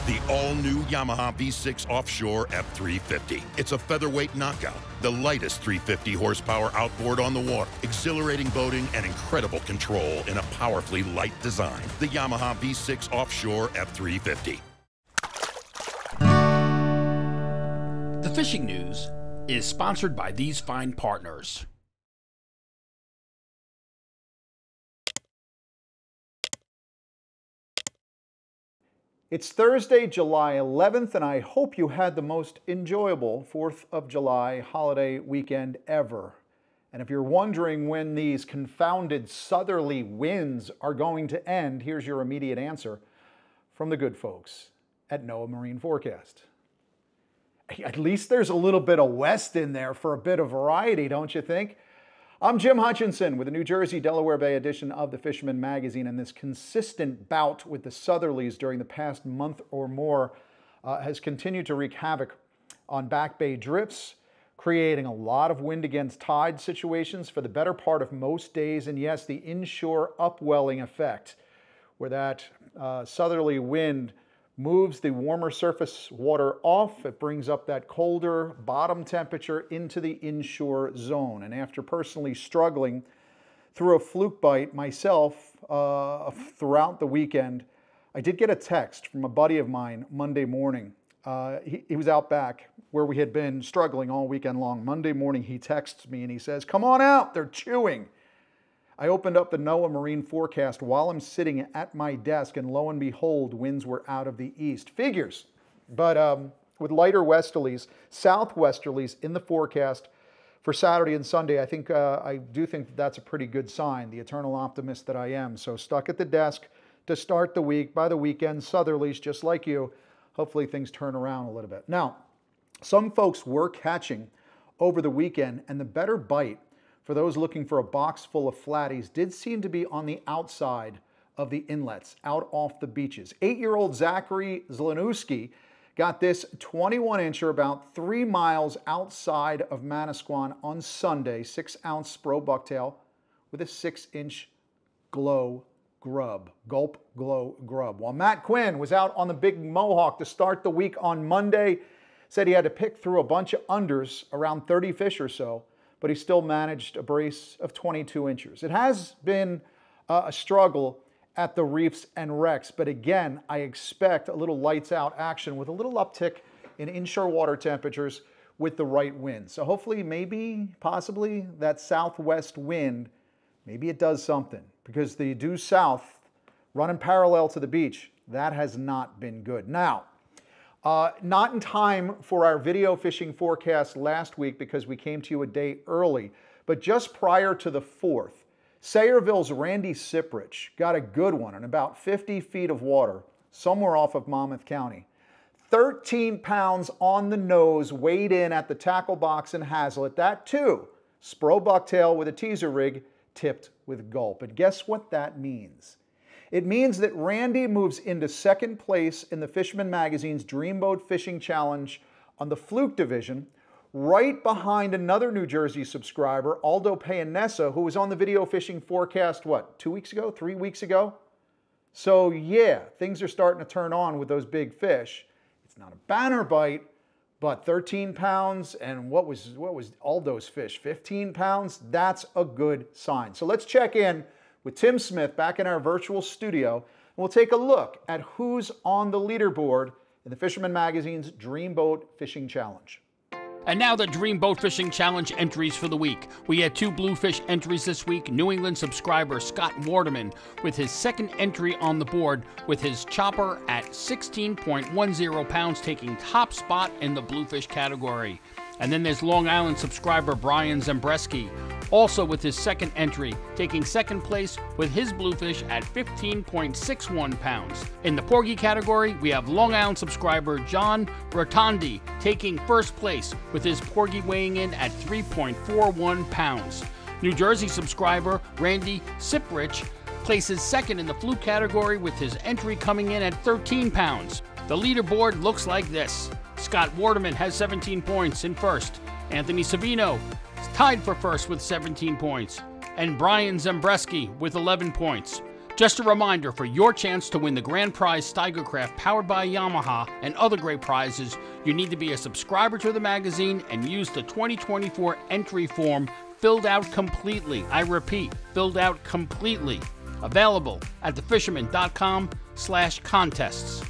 The all-new Yamaha V6 Offshore F350. It's a featherweight knockout, the lightest 350 horsepower outboard on the water, exhilarating boating and incredible control in a powerfully light design. The Yamaha V6 Offshore F350. The fishing news is sponsored by these fine partners. It's Thursday, July 11th, and I hope you had the most enjoyable 4th of July holiday weekend ever. And if you're wondering when these confounded southerly winds are going to end, here's your immediate answer from the good folks at NOAA Marine Forecast. At least there's a little bit of west in there for a bit of variety, don't you think? I'm Jim Hutchinson with the New Jersey Delaware Bay edition of the Fisherman magazine, and this consistent bout with the southerlies during the past month or more has continued to wreak havoc on back bay drifts, creating a lot of wind against tide situations for the better part of most days, and yes, the inshore upwelling effect, where that southerly wind moves the warmer surface water off. It brings up that colder bottom temperature into the inshore zone. And after personally struggling through a fluke bite myself throughout the weekend, I did get a text from a buddy of mine Monday morning. He was out back where we had been struggling all weekend long. Monday morning he texts me and he says, "Come on out, they're chewing." I opened up the NOAA Marine Forecast while I'm sitting at my desk, and lo and behold, winds were out of the east. Figures. But with lighter westerlies, southwesterlies in the forecast for Saturday and Sunday, I do think that's a pretty good sign, the eternal optimist that I am. So stuck at the desk to start the week. By the weekend, southerlies, just like you. Hopefully things turn around a little bit. Now, some folks were catching over the weekend, and the better bite for those looking for a box full of flatties did seem to be on the outside of the inlets, out off the beaches. 8-year-old Zachary Zlanowski got this 21-incher about 3 miles outside of Manasquan on Sunday, 6-ounce Spro bucktail with a 6-inch glow grub, gulp glow grub. While Matt Quinn was out on the Big Mohawk to start the week on Monday, said he had to pick through a bunch of unders, around 30 fish or so, but he still managed a brace of 22 inches. It has been a struggle at the reefs and wrecks, but again, I expect a little lights out action with a little uptick in inshore water temperatures with the right wind. So hopefully, maybe, possibly, that southwest wind, maybe it does something, because the due south running parallel to the beach, that has not been good. Now, not in time for our video fishing forecast last week because we came to you a day early, but just prior to the 4th, Sayreville's Randy Siprich got a good one in about 50 feet of water somewhere off of Monmouth County. 13 pounds on the nose, weighed in at the tackle box in Hazlitt. That too, Spro bucktail with a teaser rig tipped with gulp. And guess what that means? It means that Randy moves into second place in the Fisherman magazine's Dreamboat Fishing Challenge on the fluke division, right behind another New Jersey subscriber, Aldo Payanessa, who was on the video fishing forecast, 2 weeks ago, 3 weeks ago? So yeah, things are starting to turn on with those big fish. It's not a banner bite, but 13 pounds, and what was Aldo's fish, 15 pounds? That's a good sign. So let's check in with Tim Smith back in our virtual studio, and we'll take a look at who's on the leaderboard in the Fisherman magazine's Dreamboat Fishing Challenge. And now the Dreamboat Fishing Challenge entries for the week. We had 2 bluefish entries this week. New England subscriber Scott Waterman with his second entry on the board with his chopper at 16.10 pounds, taking top spot in the bluefish category. And then there's Long Island subscriber Brian Zembreski, also with his second entry, taking second place with his bluefish at 15.61 pounds. In the porgy category, we have Long Island subscriber John Rotondi taking first place with his porgy weighing in at 3.41 pounds. New Jersey subscriber Randy Siprich places second in the fluke category with his entry coming in at 13 pounds. The leaderboard looks like this. Scott Waterman has 17 points in first. Anthony Savino is tied for first with 17 points. And Brian Zembreski with 11 points. Just a reminder, for your chance to win the grand prize Steigercraft powered by Yamaha and other great prizes, you need to be a subscriber to the magazine and use the 2024 entry form filled out completely. I repeat, filled out completely. Available at thefisherman.com/contests.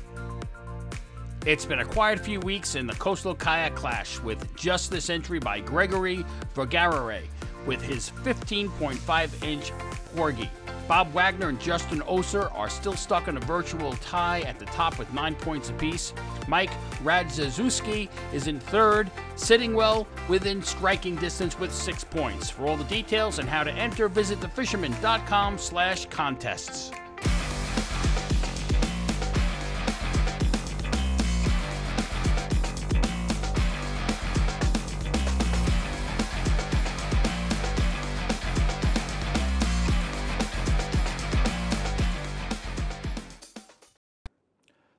It's been a quiet few weeks in the Coastal Kayak Clash with just this entry by Gregory Vergarere with his 15.5-inch Porgy. Bob Wagner and Justin Oser are still stuck in a virtual tie at the top with 9 points apiece. Mike Radzewski is in third, sitting well within striking distance with 6 points. For all the details and how to enter, visit thefisherman.com/contests.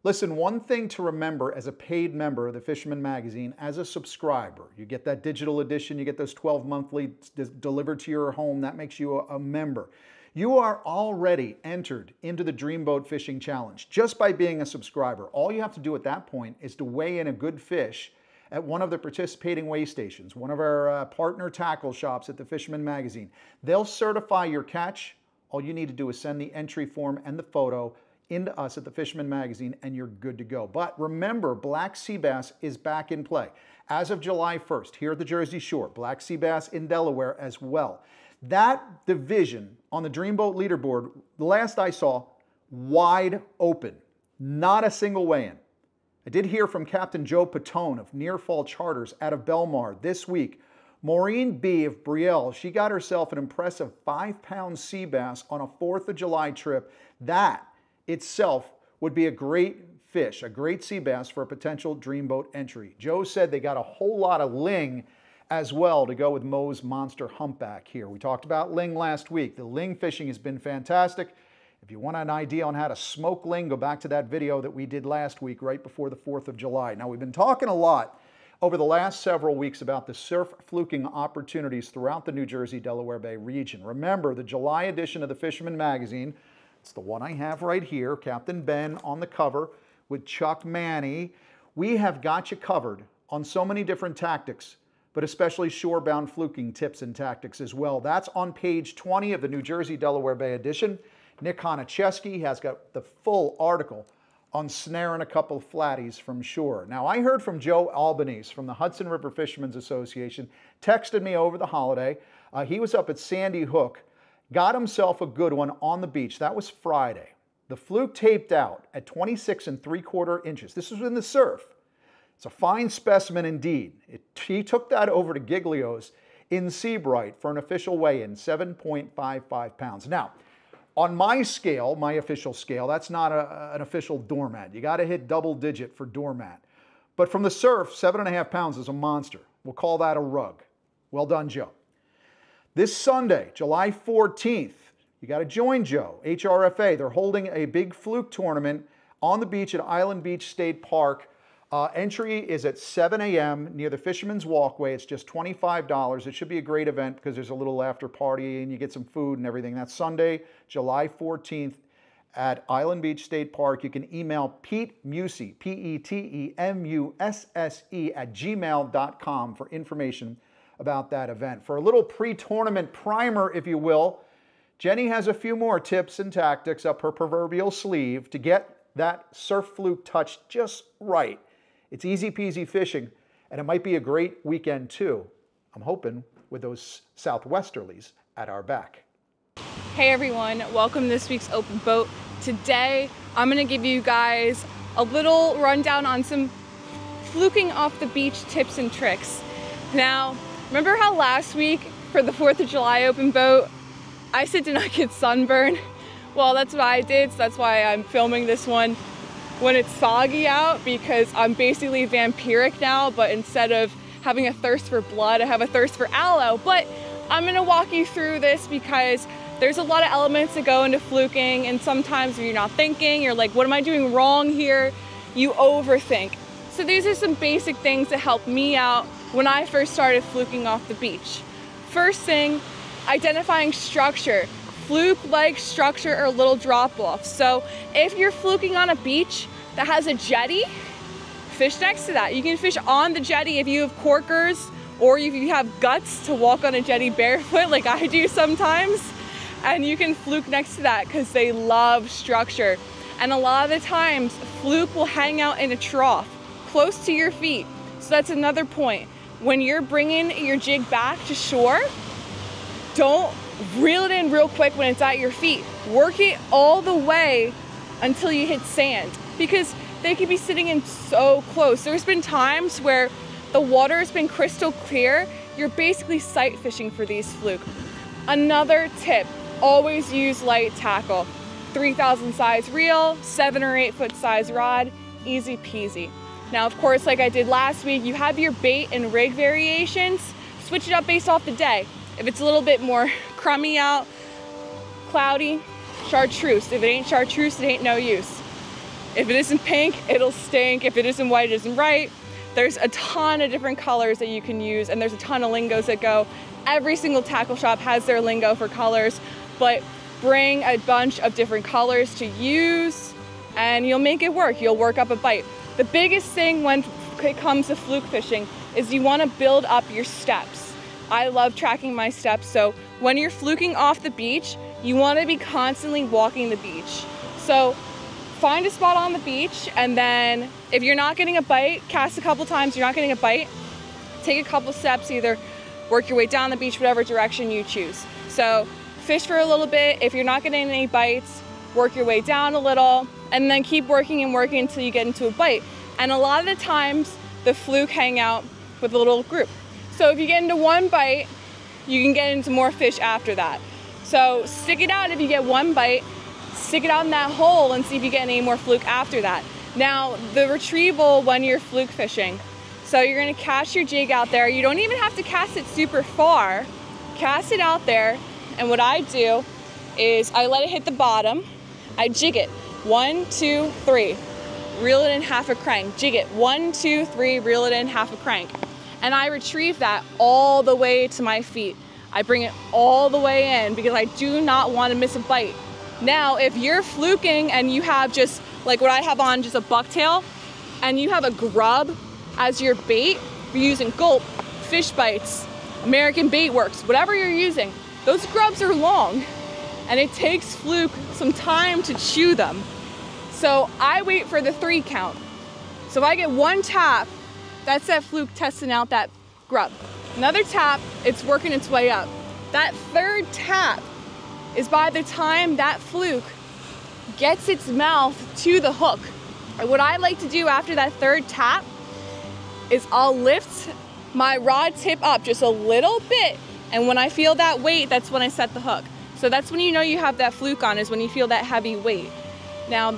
Listen, one thing to remember as a paid member of the Fisherman magazine, as a subscriber, you get that digital edition, you get those 12 monthly delivered to your home. That makes you a member. You are already entered into the Dreamboat Fishing Challenge just by being a subscriber. All you have to do at that point is to weigh in a good fish at one of the participating weigh stations, one of our partner tackle shops at the Fisherman magazine. They'll certify your catch. All you need to do is send the entry form and the photo into us at the Fisherman magazine and you're good to go. But remember, black sea bass is back in play. As of July 1st, here at the Jersey Shore, black sea bass in Delaware as well. That division on the Dreamboat leaderboard, the last I saw, wide open. Not a single weigh-in. I did hear from Captain Joe Patone of Near Fall Charters out of Belmar this week. Maureen B. of Brielle, she got herself an impressive 5-pound sea bass on a 4th of July trip. That itself would be a great fish, a great sea bass for a potential Dreamboat entry. Joe said they got a whole lot of ling as well to go with Moe's monster humpback here. We talked about ling last week. The ling fishing has been fantastic. If you want an idea on how to smoke ling, go back to that video that we did last week right before the 4th of July. Now, we've been talking a lot over the last several weeks about the surf fluking opportunities throughout the New Jersey, Delaware Bay region. Remember, the July edition of the Fisherman magazine, it's the one I have right here, Captain Ben on the cover with Chuck Manny. We have got you covered on so many different tactics, but especially shorebound fluking tips and tactics as well. That's on page 20 of the New Jersey, Delaware Bay edition. Nick Honicheski has got the full article on snaring a couple of flatties from shore. Now, I heard from Joe Albanese from the Hudson River Fishermen's Association, texted me over the holiday. He was up at Sandy Hook, got himself a good one on the beach. That was Friday. The fluke taped out at 26 3/4 inches. This was in the surf. It's a fine specimen indeed. He took that over to Giglio's in Seabright for an official weigh-in, 7.55 pounds. Now, on my scale, my official scale, that's not an official doormat. You got to hit double digit for doormat. But from the surf, 7.5 pounds is a monster. We'll call that a rug. Well done, Joe. This Sunday, July 14th, you got to join Joe, HRFA. They're holding a big fluke tournament on the beach at Island Beach State Park. Entry is at 7 a.m. near the Fisherman's Walkway. It's just $25. It should be a great event because there's a little after party and you get some food and everything. That's Sunday, July 14th at Island Beach State Park. You can email Pete Musse, PETEMUSSE @gmail.com for information about that event. For a little pre-tournament primer, if you will, Jenny has a few more tips and tactics up her proverbial sleeve to get that surf fluke touched just right. It's easy peasy fishing, and it might be a great weekend too. I'm hoping with those southwesterlies at our back. Hey everyone, welcome to this week's Open Boat. Today, I'm gonna give you guys a little rundown on some fluking off the beach tips and tricks. Now, remember how last week for the 4th of July Open Boat, I said did not get sunburn? Well, that's what I did, so that's why I'm filming this one when it's soggy out, because I'm basically vampiric now, but instead of having a thirst for blood, I have a thirst for aloe. But I'm gonna walk you through this because there's a lot of elements that go into fluking, and sometimes if you're not thinking, you're like, what am I doing wrong here? You overthink. So these are some basic things that helped me out when I first started fluking off the beach. First thing, identifying structure. fluke-like structure or little drop-off. So if you're fluking on a beach that has a jetty, fish next to that. You can fish on the jetty if you have corkers, or if you have guts to walk on a jetty barefoot like I do sometimes, and you can fluke next to that because they love structure. And a lot of the times, fluke will hang out in a trough close to your feet. So that's another point. When you're bringing your jig back to shore, don't reel it in real quick when it's at your feet. Work it all the way until you hit sand, because they could be sitting in so close. There's been times where the water has been crystal clear. You're basically sight fishing for these fluke. Another tip, always use light tackle. 3,000 size reel, 7 or 8 foot size rod, easy peasy. Now, of course, like I did last week, you have your bait and rig variations. Switch it up based off the day. If it's a little bit more crummy out, cloudy, chartreuse. If it ain't chartreuse, it ain't no use. If it isn't pink, it'll stink. If it isn't white, it isn't right. There's a ton of different colors that you can use, and there's a ton of lingos that go. Every single tackle shop has their lingo for colors, but bring a bunch of different colors to use, and you'll make it work. You'll work up a bite. The biggest thing when it comes to fluke fishing is you want to build up your steps. I love tracking my steps, so when you're fluking off the beach, you want to be constantly walking the beach. So find a spot on the beach, and then if you're not getting a bite, cast a couple times, you're not getting a bite, take a couple steps, either work your way down the beach, whatever direction you choose. So fish for a little bit. If you're not getting any bites, work your way down a little, and then keep working and working until you get into a bite. And a lot of the times, the fluke hang out with a little group. So if you get into one bite, you can get into more fish after that. So stick it out if you get one bite, stick it out in that hole and see if you get any more fluke after that. Now, the retrieval when you're fluke fishing. So you're gonna cast your jig out there. You don't even have to cast it super far. Cast it out there, and what I do is I let it hit the bottom. I jig it, 1, 2, 3. Reel it in half a crank. Jig it, 1, 2, 3, reel it in half a crank. And I retrieve that all the way to my feet. I bring it all the way in because I do not want to miss a bite. Now, if you're fluking and you have just, like what I have on, just a bucktail, and you have a grub as your bait, you're using gulp, fish bites, American Bait Works, whatever you're using, those grubs are long, and it takes fluke some time to chew them. So I wait for the 3 count. So if I get 1 tap, that's that fluke testing out that grub. Another tap, it's working its way up. That 3rd tap is by the time that fluke gets its mouth to the hook. And what I like to do after that 3rd tap is I'll lift my rod tip up just a little bit, and when I feel that weight, that's when I set the hook. So that's when you know you have that fluke on, is when you feel that heavy weight. Now,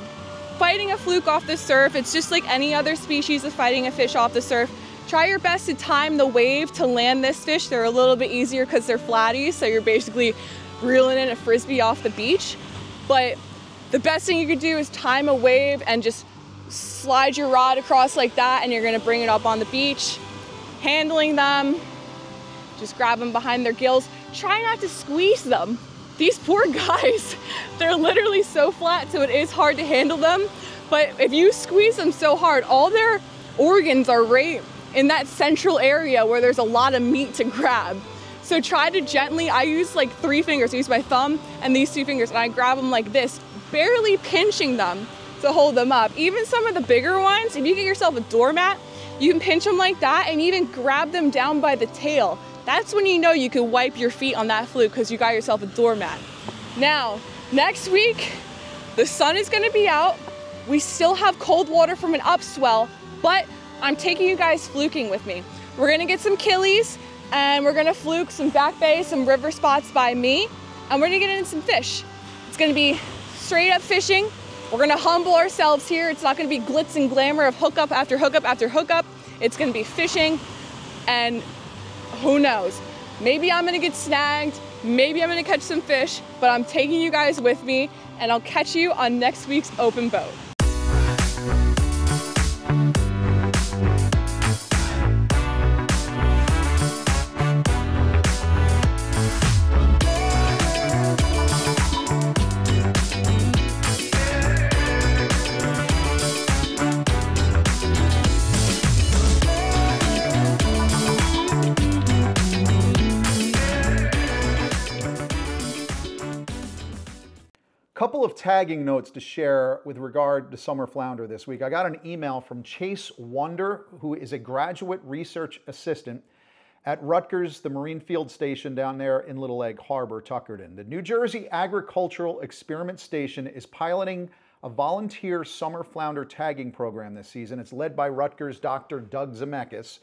fighting a fluke off the surf, it's just like any other species of fighting a fish off the surf. Try your best to time the wave to land this fish. They're a little bit easier because they're flatties, so you're basically reeling in a frisbee off the beach. But the best thing you could do is time a wave and just slide your rod across like that, and you're gonna bring it up on the beach. Handling them, just grab them behind their gills. Try not to squeeze them. These poor guys, they're literally so flat, so it is hard to handle them. But if you squeeze them so hard, all their organs are right in that central area where there's a lot of meat to grab. So try to gently, I use like 3 fingers. I use my thumb and these 2 fingers, and I grab them like this, barely pinching them to hold them up. Even some of the bigger ones, if you get yourself a doormat, you can pinch them like that and even grab them down by the tail. That's when you know you can wipe your feet on that fluke, because you got yourself a doormat. Now, next week, the sun is gonna be out. We still have cold water from an upswell, but I'm taking you guys fluking with me. We're gonna get some killies, and we're gonna fluke some back bay, some river spots by me, and we're gonna get in some fish. It's gonna be straight up fishing. We're gonna humble ourselves here. It's not gonna be glitz and glamour of hookup after hookup after hookup. It's gonna be fishing, and who knows? Maybe I'm gonna get snagged, maybe I'm gonna catch some fish, but I'm taking you guys with me, and I'll catch you on next week's Open Boat. couple of tagging notes to share with regard to summer flounder this week. I got an email from Chase Wonder, who is a graduate research assistant at Rutgers, the Marine Field Station down there in Little Egg Harbor, Tuckerton. The New Jersey Agricultural Experiment Station is piloting a volunteer summer flounder tagging program this season. It's led by Rutgers' Dr. Doug Zemeckis.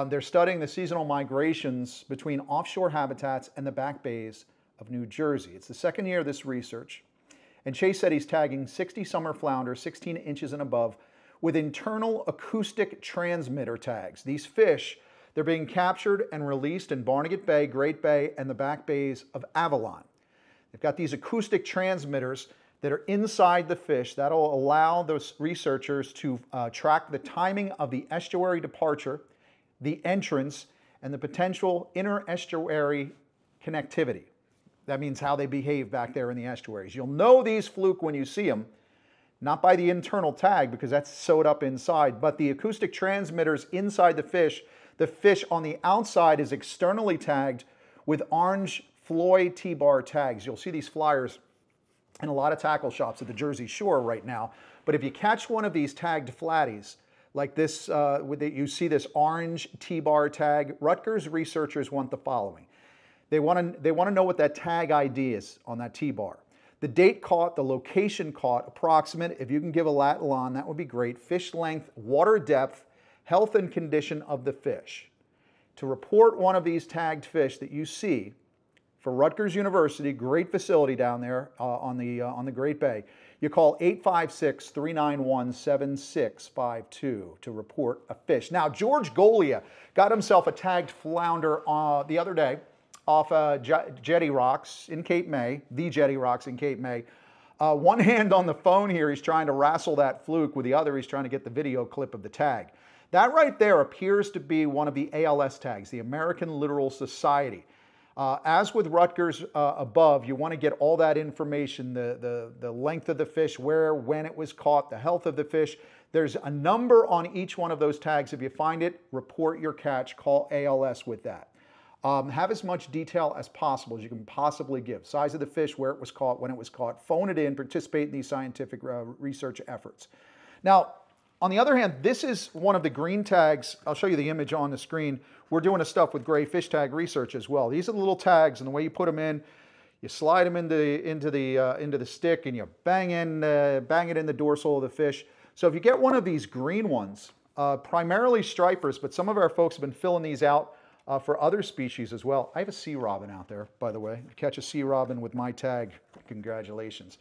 They're studying the seasonal migrations between offshore habitats and the back bays of New Jersey. It's the second year of this research. And Chase said he's tagging 60 summer flounder, 16 inches and above, with internal acoustic transmitter tags. These fish, they're being captured and released in Barnegat Bay, Great Bay, and the back bays of Avalon. They've got these acoustic transmitters that are inside the fish. That'll allow those researchers to track the timing of the estuary departure, the entrance, and the potential inter-estuary connectivity. That means how they behave back there in the estuaries. You'll know these fluke when you see them, not by the internal tag because that's sewed up inside, but the acoustic transmitters inside the fish on the outside is externally tagged with orange Floyd T-bar tags. You'll see these flyers in a lot of tackle shops at the Jersey Shore right now. But if you catch one of these tagged flatties, like this, you see this orange T-bar tag, Rutgers researchers want the following. They want to know what that tag ID is on that T-bar. The date caught, the location caught, approximate. If you can give a lat on, that would be great. Fish length, water depth, health and condition of the fish. To report one of these tagged fish that you see for Rutgers University, great facility down there on the Great Bay, you call 856-391-7652 to report a fish. Now, George Golia got himself a tagged flounder the other day off Jetty Rocks in Cape May, the Jetty Rocks in Cape May. One hand on the phone here, he's trying to wrestle that fluke. With the other, he's trying to get the video clip of the tag. That right there appears to be one of the ALS tags, the American Littoral Society. As with Rutgers above, you want to get all that information, the length of the fish, where, when it was caught, the health of the fish. There's a number on each one of those tags. If you find it, report your catch, call ALS with that. Have as much detail as possible as you can possibly give. Size of the fish, where it was caught, when it was caught. Phone it in, participate in these scientific research efforts. Now, on the other hand, this is one of the green tags. I'll show you the image on the screen. We're doing stuff with gray fish tag research as well. These are the little tags, and the way you put them in, you slide them into the stick, and you bang it in the dorsal of the fish. So if you get one of these green ones, primarily stripers, but some of our folks have been filling these out for other species as well. I have a sea robin out there, by the way. Catch a sea robin with my tag. Congratulations.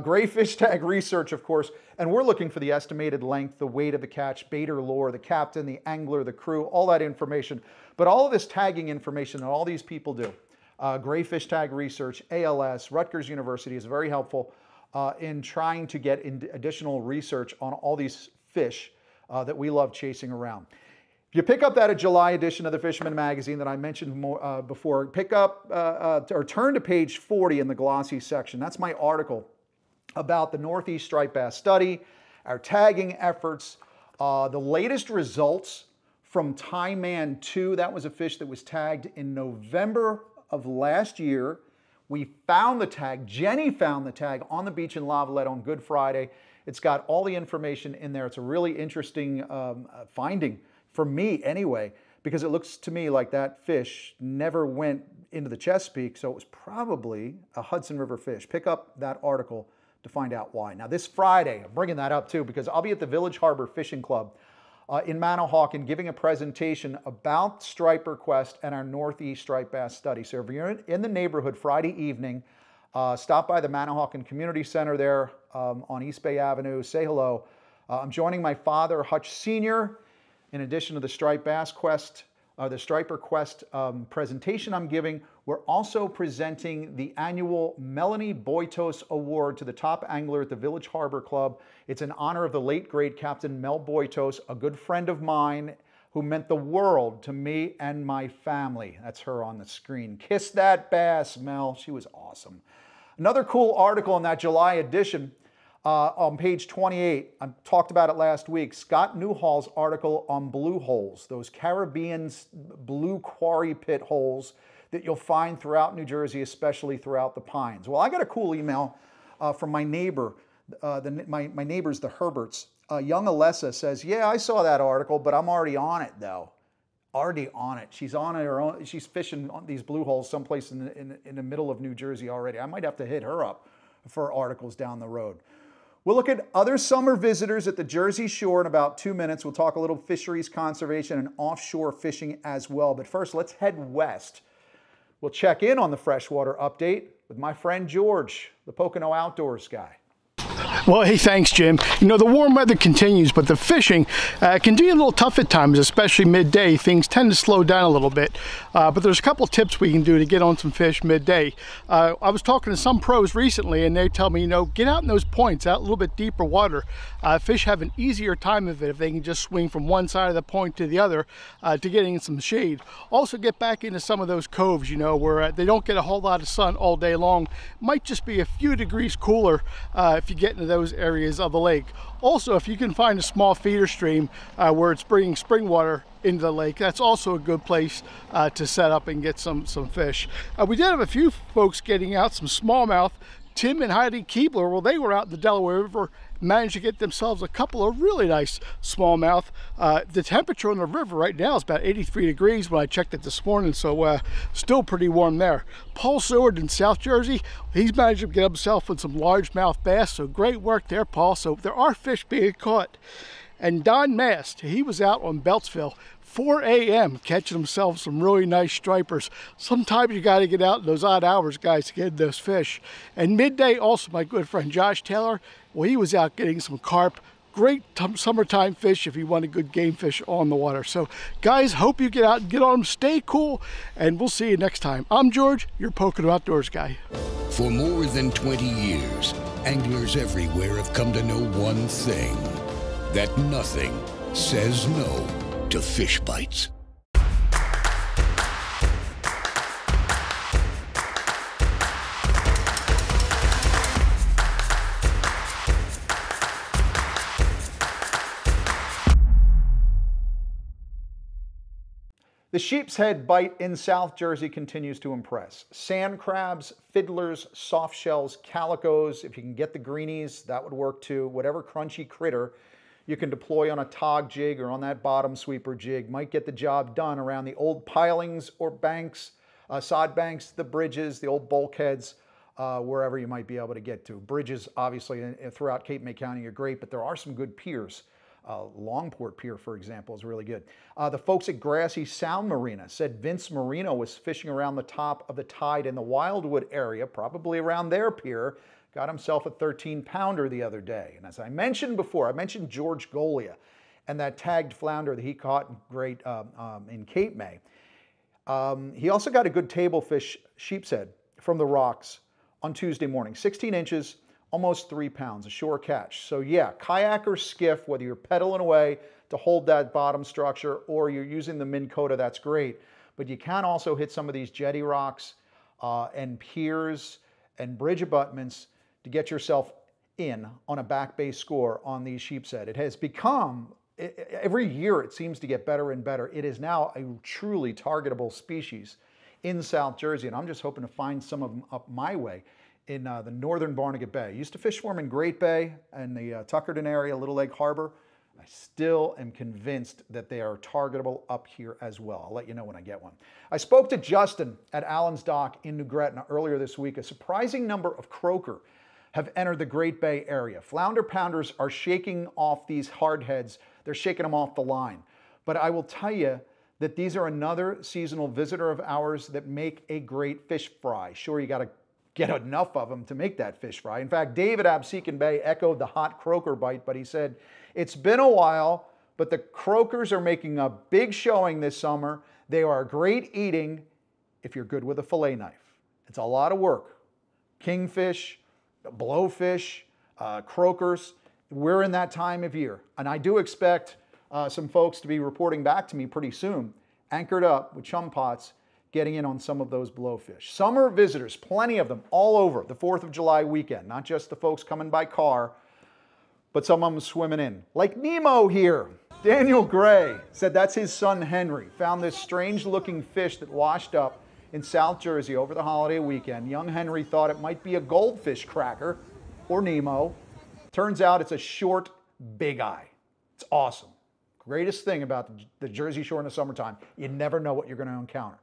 Gray fish tag research, of course, and we're looking for the estimated length, the weight of the catch, bait or lure, the captain, the angler, the crew, all that information. But all of this tagging information that all these people do, gray fish tag research, ALS, Rutgers University is very helpful in trying to get additional research on all these fish that we love chasing around. If you pick up that July edition of the Fisherman magazine that I mentioned before, pick up or turn to page 40 in the glossy section. That's my article about the Northeast striped bass study, our tagging efforts, the latest results from Thaiman 2. That was a fish that was tagged in November of last year. We found the tag, Jenny found the tag on the beach in Lavallette on Good Friday. It's got all the information in there. It's a really interesting finding, for me anyway, because it looks to me like that fish never went into the Chesapeake, so it was probably a Hudson River fish. Pick up that article to find out why. Now this Friday, I'm bringing that up too because I'll be at the Village Harbor Fishing Club in Manahawkin giving a presentation about striper quest and our Northeast striped bass study. So if you're in the neighborhood Friday evening, stop by the Manahawkin Community Center there on East Bay Avenue, say hello. I'm joining my father, Hutch Sr., in addition to the striped bass quest, the striper quest presentation I'm giving. We're also presenting the annual Melanie Boitos Award to the top angler at the Village Harbor Club. It's in honor of the late great Captain Mel Boitos, a good friend of mine who meant the world to me and my family. That's her on the screen. Kiss that bass, Mel. She was awesome. Another cool article in that July edition on page 28, I talked about it last week, Scott Newhall's article on blue holes, those Caribbean blue quarry pit holes that you'll find throughout New Jersey, especially throughout the Pines. Well, I got a cool email from my neighbor, my neighbors, the Herberts. Young Alessa says, yeah, I saw that article, but I'm already on it though. Already on it. She's on her own. She's fishing on these blue holes someplace in the middle of New Jersey already. I might have to hit her up for articles down the road. We'll look at other summer visitors at the Jersey Shore in about 2 minutes. We'll talk a little fisheries conservation and offshore fishing as well. But first, let's head west. We'll check in on the freshwater update with my friend George, the Pocono Outdoors Guy. Well, hey, thanks, Jim. You know, the warm weather continues, but the fishing can be a little tough at times, especially midday. Things tend to slow down a little bit, but there's a couple tips we can do to get on some fish midday. I was talking to some pros recently, and they tell me, you know, get out in those points, out a little bit deeper water. Fish have an easier time of it if they can just swing from one side of the point to the other to getting in some shade. Also, get back into some of those coves, you know, where they don't get a whole lot of sun all day long. Might just be a few degrees cooler if you get into those areas of the lake. Also, if you can find a small feeder stream where it's bringing spring water into the lake, that's also a good place to set up and get some fish. We did have a few folks getting out some smallmouth. Tim and Heidi Keebler, well, they were out in the Delaware River, managed to get themselves a couple of really nice smallmouth. The temperature on the river right now is about 83 degrees when I checked it this morning, so still pretty warm there. Paul Seward in South Jersey, he's managed to get himself in some largemouth bass, so great work there, Paul. So there are fish being caught. And Don Mast, he was out on Beltsville, 4 a.m. catching himself some really nice stripers. Sometimes you got to get out in those odd hours, guys, to get those fish. And midday, also my good friend Josh Taylor, well, he was out getting some carp. Great summertime fish if you want a good game fish on the water. So guys, hope you get out and get on them, stay cool, and we'll see you next time. I'm George, your Pocono Outdoors Guy. For more than 20 years, anglers everywhere have come to know one thing, that nothing says no to fish bites. The sheepshead bite in South Jersey continues to impress. Sand crabs, fiddlers, soft shells, calicos. If you can get the greenies, that would work too. Whatever crunchy critter you can deploy on a tog jig or on that bottom sweeper jig might get the job done around the old pilings or banks, sod banks, the bridges, the old bulkheads, wherever you might be able to get to. Bridges, obviously, throughout Cape May County are great, but there are some good piers. Longport Pier, for example, is really good. The folks at Grassy Sound Marina said Vince Marino was fishing around the top of the tide in the Wildwood area, probably around their pier, got himself a 13-pounder the other day. And as I mentioned before, I mentioned George Golia and that tagged flounder that he caught great in Cape May. He also got a good table fish sheepshead from the rocks on Tuesday morning, 16 inches, almost 3 pounds, a shore catch. So yeah, kayak or skiff, whether you're pedaling away to hold that bottom structure or you're using the Minn Kota, that's great. But you can also hit some of these jetty rocks and piers and bridge abutments to get yourself in on a back bay score on these sheepshead. It has become, every year it seems to get better and better. It is now a truly targetable species in South Jersey, and I'm just hoping to find some of them up my way in the northern Barnegat Bay. I used to fish for them in Great Bay and the Tuckerton area, Little Lake Harbor. I still am convinced that they are targetable up here as well. I'll let you know when I get one. I spoke to Justin at Allen's Dock in New Gretna earlier this week. A surprising number of croaker have entered the Great Bay area. Flounder pounders are shaking off these hardheads. They're shaking them off the line. But I will tell you that these are another seasonal visitor of ours that make a great fish fry. Sure, you got to get enough of them to make that fish fry. In fact, David Absecon Bay echoed the hot croaker bite, but he said, it's been a while, but the croakers are making a big showing this summer. They are great eating if you're good with a fillet knife. It's a lot of work. Kingfish, blowfish, croakers, we're in that time of year. And I do expect some folks to be reporting back to me pretty soon, anchored up with chum pots, getting in on some of those blowfish. Summer visitors, plenty of them all over the 4th of July weekend, not just the folks coming by car, but some of them swimming in. Like Nemo here. Daniel Gray said that's his son Henry. Found this strange looking fish that washed up in South Jersey over the holiday weekend. Young Henry thought it might be a goldfish cracker. or Nemo. Turns out it's a short big eye. It's awesome. Greatest thing about the Jersey Shore in the summertime, you never know what you're going to encounter.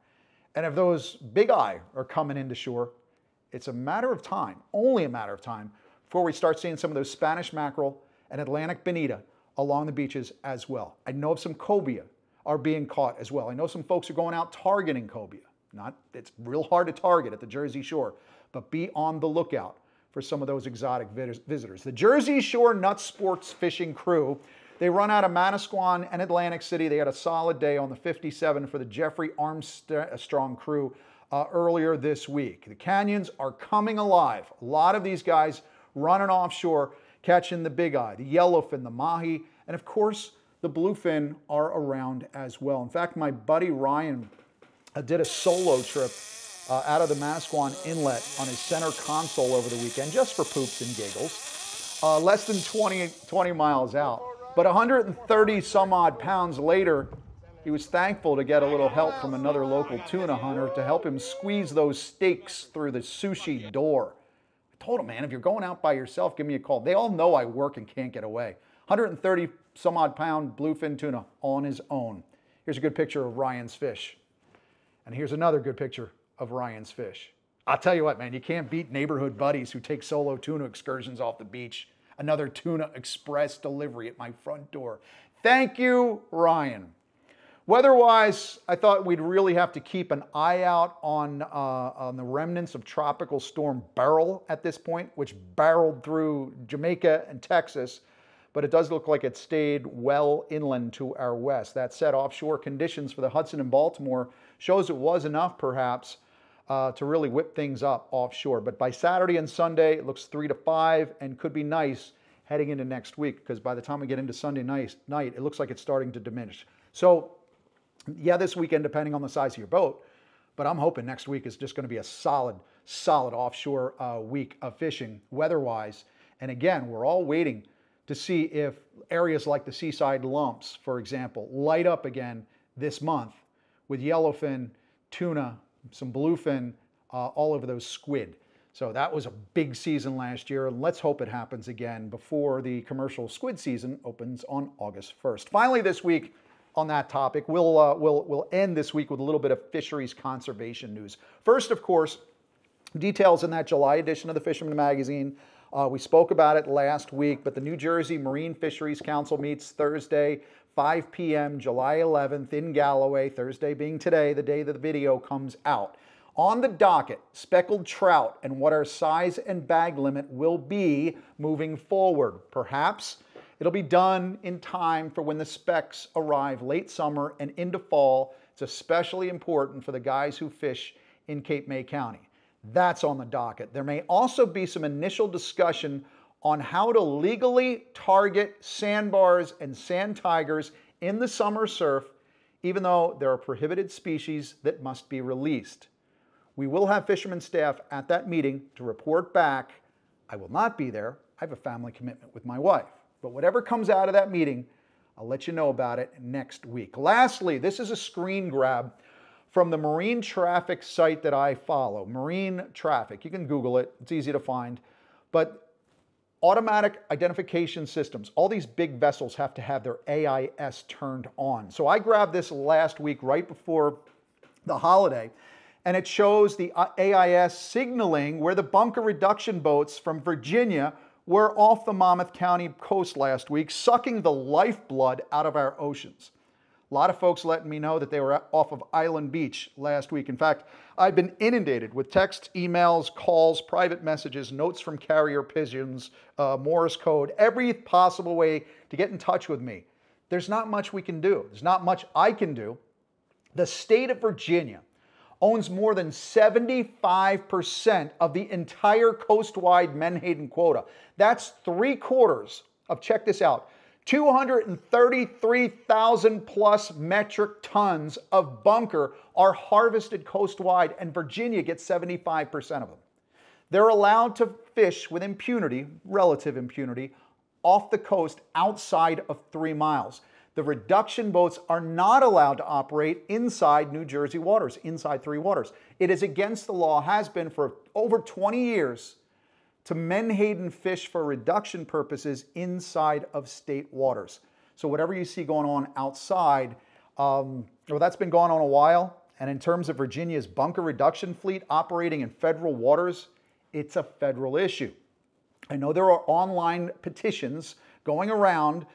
And if those big eye are coming into shore, it's a matter of time, only a matter of time, before we start seeing some of those Spanish mackerel and Atlantic bonita along the beaches as well. I know of some cobia are being caught as well. I know some folks are going out targeting cobia. It's real hard to target at the Jersey Shore, but be on the lookout for some of those exotic visitors. The Jersey Shore Nut Sports Fishing Crew, they run out of Manasquan and Atlantic City. They had a solid day on the 57 for the Jeffrey Armstrong crew earlier this week. The canyons are coming alive. A lot of these guys running offshore, catching the big eye, the yellowfin, the mahi, and of course, the bluefin are around as well. In fact, my buddy Ryan did a solo trip out of the Manasquan Inlet on his center console over the weekend, just for poops and giggles. Less than 20 miles out. But 130 some odd pounds later, he was thankful to get a little help from another local tuna hunter to help him squeeze those steaks through the sushi door. I told him, man, if you're going out by yourself, give me a call. They all know I work and can't get away. 130 some odd pound bluefin tuna on his own. Here's a good picture of Ryan's fish. And here's another good picture of Ryan's fish. I'll tell you what, man, you can't beat neighborhood buddies who take solo tuna excursions off the beach. Another tuna express delivery at my front door. Thank you, Ryan. Weather-wise, I thought we'd really have to keep an eye out on the remnants of Tropical Storm Beryl at this point, which barreled through Jamaica and Texas, but it does look like it stayed well inland to our west. That said, offshore conditions for the Hudson and Baltimore shows it was enough, perhaps, to really whip things up offshore. But by Saturday and Sunday, it looks 3 to 5 and could be nice heading into next week, because by the time we get into Sunday night, it looks like it's starting to diminish. So, yeah, this weekend, depending on the size of your boat, but I'm hoping next week is just going to be a solid offshore week of fishing weather-wise. And again, we're all waiting to see if areas like the Seaside Lumps, for example, light up again this month with yellowfin, tuna, some bluefin, all over those squid. So that was a big season last year, and let's hope it happens again before the commercial squid season opens on August 1st. Finally this week, on that topic, we'll end this week with a little bit of fisheries conservation news. First, of course, details in that July edition of the Fisherman magazine. We spoke about it last week, but the New Jersey Marine Fisheries Council meets Thursday, 5 p.m., July 11th in Galloway, Thursday being today, the day that the video comes out. On the docket, speckled trout and what our size and bag limit will be moving forward. Perhaps it'll be done in time for when the specs arrive late summer and into fall. It's especially important for the guys who fish in Cape May County. That's on the docket. There may also be some initial discussion on how to legally target sandbars and sand tigers in the summer surf, even though there are prohibited species that must be released. We will have fishermen staff at that meeting to report back. I will not be there. I have a family commitment with my wife. But whatever comes out of that meeting, I'll let you know about it next week. Lastly, this is a screen grab from the marine traffic site that I follow, Marine Traffic. You can Google it. It's easy to find. But automatic identification systems, all these big vessels have to have their AIS turned on. So I grabbed this last week right before the holiday, and it shows the AIS signaling where the bunker reduction boats from Virginia were off the Monmouth County coast last week, sucking the lifeblood out of our oceans. A lot of folks letting me know that they were off of Island Beach last week. In fact, I've been inundated with texts, emails, calls, private messages, notes from carrier pigeons, Morse code, every possible way to get in touch with me. There's not much we can do. There's not much I can do. The state of Virginia owns more than 75% of the entire coast-wide menhaden quota. That's 3/4 of, check this out, 233,000 plus metric tons of bunker are harvested coast-wide, and Virginia gets 75% of them. They're allowed to fish with impunity, relative impunity, off the coast outside of 3 miles. The reduction boats are not allowed to operate inside New Jersey waters, inside 3 waters. It is against the law, has been for over 20 years, to menhaden fish for reduction purposes inside of state waters. So whatever you see going on outside, well, that's been going on a while. And in terms of Virginia's bunker reduction fleet operating in federal waters, it's a federal issue. I know there are online petitions going around,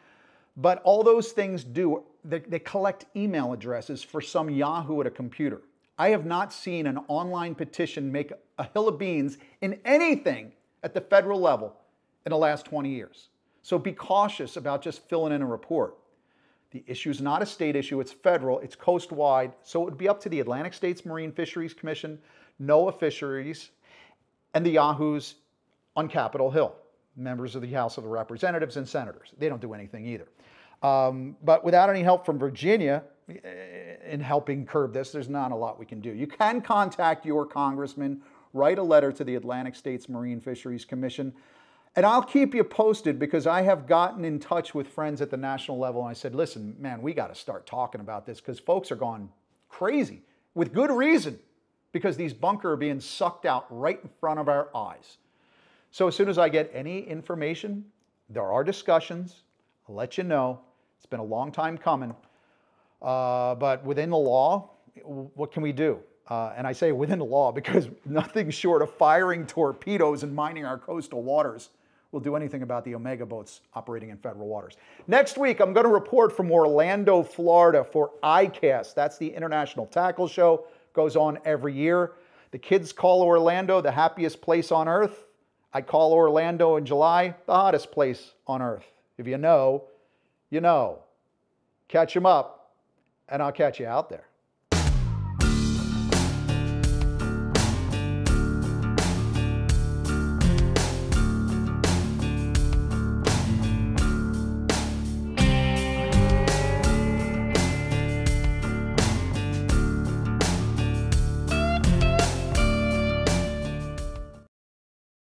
but all those things do, they collect email addresses for some Yahoo at a computer. I have not seen an online petition make a hill of beans in anything at the federal level in the last 20 years. So be cautious about just filling in a report. The issue is not a state issue, it's federal, it's coast-wide, so it would be up to the Atlantic States Marine Fisheries Commission, NOAA Fisheries, and the Yahoos on Capitol Hill, members of the House of Representatives and senators. They don't do anything either. But without any help from Virginia in helping curb this, there's not a lot we can do. You can contact your congressman, write a letter to the Atlantic States Marine Fisheries Commission, and I'll keep you posted because I have gotten in touch with friends at the national level and I said, listen, man, we got to start talking about this because folks are going crazy with good reason because these bunker are being sucked out right in front of our eyes. So as soon as I get any information, there are discussions, I'll let you know. It's been a long time coming, but within the law, what can we do? And I say within the law because nothing short of firing torpedoes and mining our coastal waters will do anything about the Omega boats operating in federal waters. Next week, I'm going to report from Orlando, Florida for ICAST. That's the International Tackle Show. Goes on every year. The kids call Orlando the happiest place on earth. I call Orlando in July the hottest place on earth. If you know, you know. Catch them up, and I'll catch you out there.